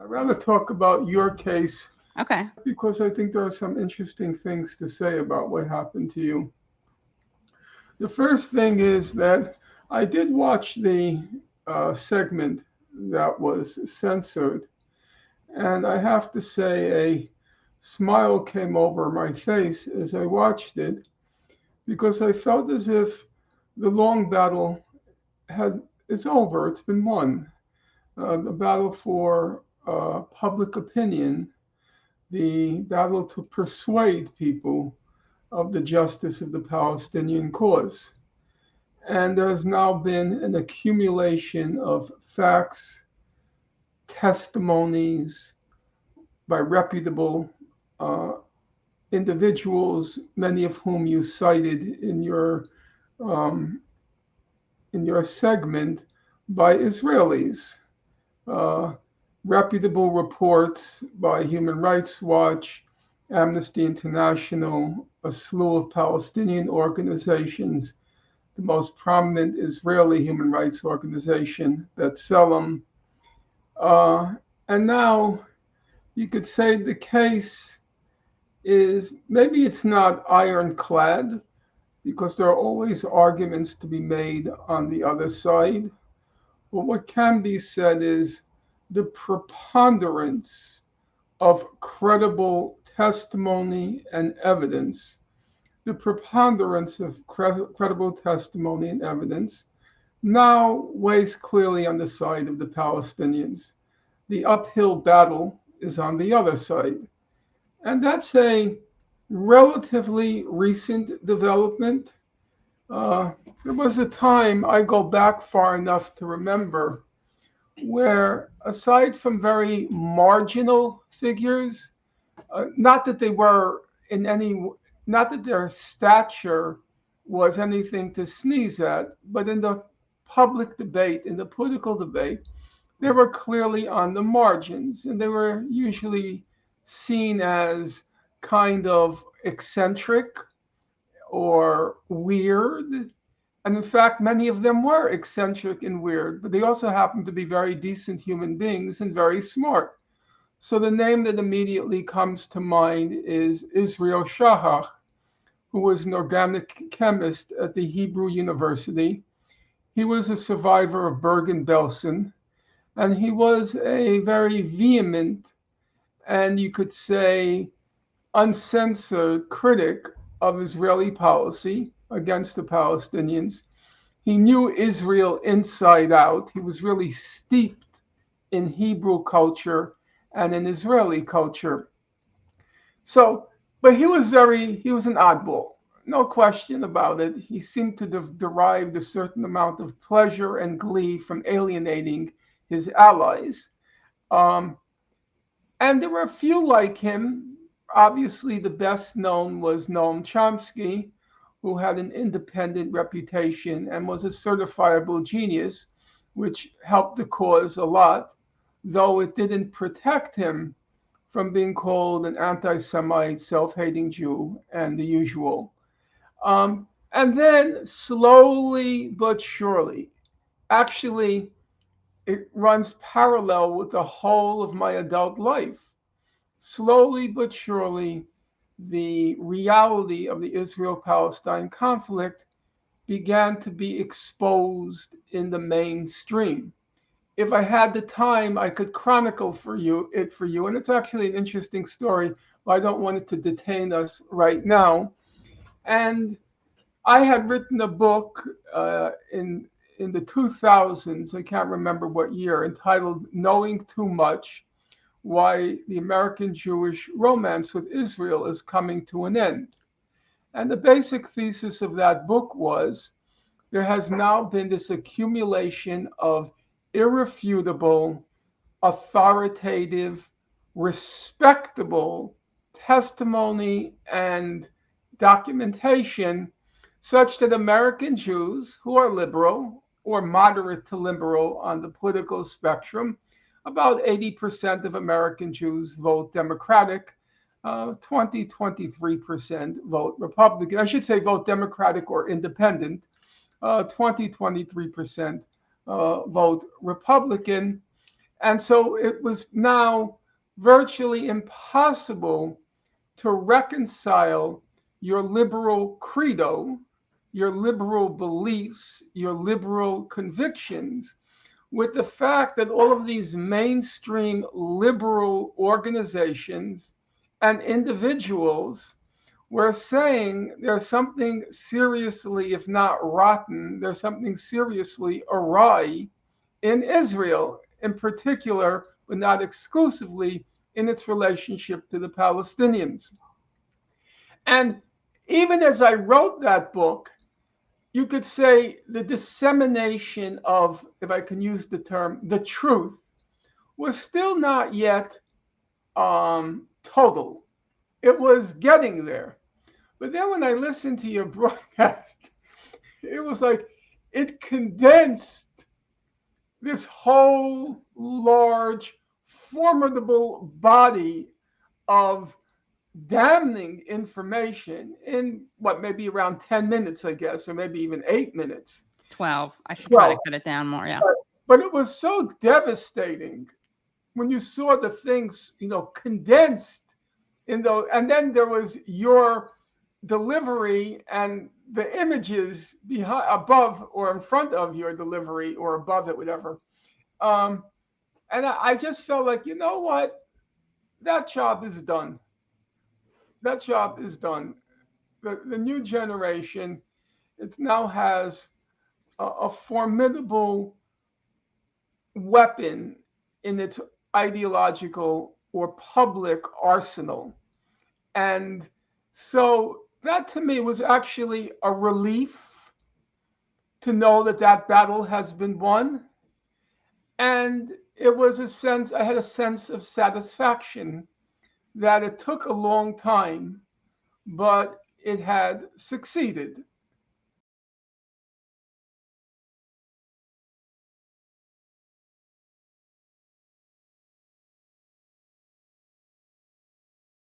I'd rather talk about your case Okay. because I think there are some interesting things to say about what happened to you. The first thing is that I did watch the segment that was censored, and I have to say a smile came over my face as I watched it because I felt as if the long battle had is over. It's been won. The battle for public opinion, the battle to persuade people of the justice of the Palestinian cause. And there has now been an accumulation of facts, testimonies by reputable uh, individuals, many of whom you cited um, in your segment, by Israelis. Uh, Reputable reports by Human Rights Watch, Amnesty International, a slew of Palestinian organizations, the most prominent Israeli human rights organization, B'Tselem. Uh, and now you could say the case is maybe it's not ironclad because there are always arguments to be made on the other side. But what can be said is the preponderance of credible testimony and evidence, the preponderance of credible testimony and evidence now weighs clearly on the side of the Palestinians. The uphill battle is on the other side. And that's a relatively recent development. Uh, there was a time, I go back far enough to remember, where aside from very marginal figures, not that they were in any, not that their stature was anything to sneeze at, but in the public debate, in the political debate, they were clearly on the margins, and they were usually seen as kind of eccentric or weird. And in fact, many of them were eccentric and weird, but they also happened to be very decent human beings and very smart. So the name that immediately comes to mind is Israel Shahach, who was an organic chemist at the Hebrew University. He was a survivor of Bergen-Belsen, and he was a very vehement and you could say uncensored critic of Israeli policy against the Palestinians. He knew Israel inside out. He was really steeped in Hebrew culture and in Israeli culture. So, but he was an oddball, no question about it. He seemed to have derived a certain amount of pleasure and glee from alienating his allies. Um, and there were a few like him. Obviously, the best known was Noam Chomsky, who had an independent reputation and was a certifiable genius, which helped the cause a lot, though it didn't protect him from being called an anti Semite, self hating Jew, and the usual. And then slowly but surely, actually, it runs parallel with the whole of my adult life. Slowly but surely, the reality of the Israel Palestine conflict began to be exposed in the mainstream. If I had the time, I could chronicle for you, and it's actually an interesting story, but I don't want it to detain us right now. And I had written a book in the 2000s, I can't remember what year, entitled Knowing Too Much: Why the American Jewish Romance with Israel is Coming to an End. And the basic thesis of that book was there has now been this accumulation of irrefutable, authoritative, respectable testimony and documentation such that American Jews who are liberal or moderate to liberal on the political spectrum, about 80% of American Jews vote Democratic, 23% vote Republican. I should say vote Democratic or independent, 23% vote Republican. And so it was now virtually impossible to reconcile your liberal credo, your liberal beliefs, your liberal convictions with the fact that all of these mainstream liberal organizations and individuals were saying there's something seriously, if not rotten, there's something seriously awry in Israel, in particular, but not exclusively, in its relationship to the Palestinians. And even as I wrote that book, you could say the dissemination of, if I can use the term, the truth was still not yet total. It was getting there. But then when I listened to your broadcast, it was like it condensed this whole large, formidable body of damning information in what, maybe around 10 minutes, I guess, or maybe even 8 minutes. 12. I should try to cut it down more. Yeah. But it was so devastating when you saw the things, condensed in those. And then there was your delivery and the images behind, above, or in front of your delivery, or above it, whatever. And I just felt like, you know what? That job is done. That job is done. The new generation, it now has a formidable weapon in its ideological or public arsenal. And so that to me was actually a relief to know that that battle has been won. And it was I had a sense of satisfaction that it took a long time, but it had succeeded.